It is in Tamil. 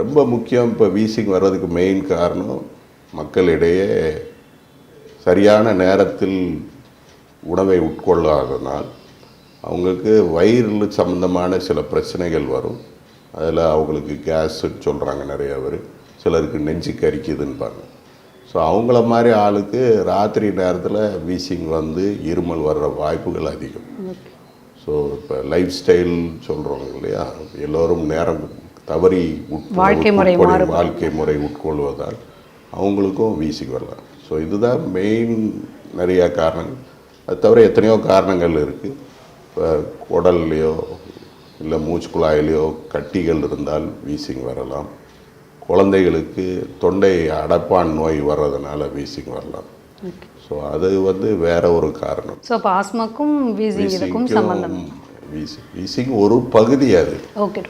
ரொம்ப முக்கியம். இப்போ வீசிங் வர்றதுக்கு மெயின் காரணம் மக்களிடையே சரியான நேரத்தில் உணவை உட்கொள்ளாதனால் அவங்களுக்கு வயிறு சம்மந்தமான சில பிரச்சனைகள் வரும். அதில் அவங்களுக்கு கேஸுன்னு சொல்கிறாங்க நிறையா பேர், சிலருக்கு நெஞ்சு கரிக்குதுன்பாங்க. ஸோ அவங்கள மாதிரி ஆளுக்கு ராத்திரி நேரத்தில் வீசிங் வந்து இருமல் வர்ற வாய்ப்புகள் அதிகம். ஸோ இப்போ லைஃப் ஸ்டைல் சொல்கிறோம் இல்லையா, எல்லோரும் நேரம் தவறி வாழ்க்கை முறை உட்கொள்வதால் அவங்களுக்கும் வீசிங் வரலாம். ஸோ இதுதான் மெயின் நிறையா காரணங்கள். அது தவிர எத்தனையோ காரணங்கள் இருக்குது. இப்போ குடல்லையோ இல்லை மூச்சு குழாயிலையோ கட்டிகள் இருந்தால் வீசிங் வரலாம். குழந்தைகளுக்கு தொண்டை அடைப்பான் நோய் வர்றதுனால வீசிங் வரலாம். ஸோ அது வந்து வேற ஒரு காரணம். ஸோ இப்போ ஆஸ்மாக்கும் வீசிங்கும் சம்பந்தம். வீசிங் ஒரு பகுதி அது. ஓகே.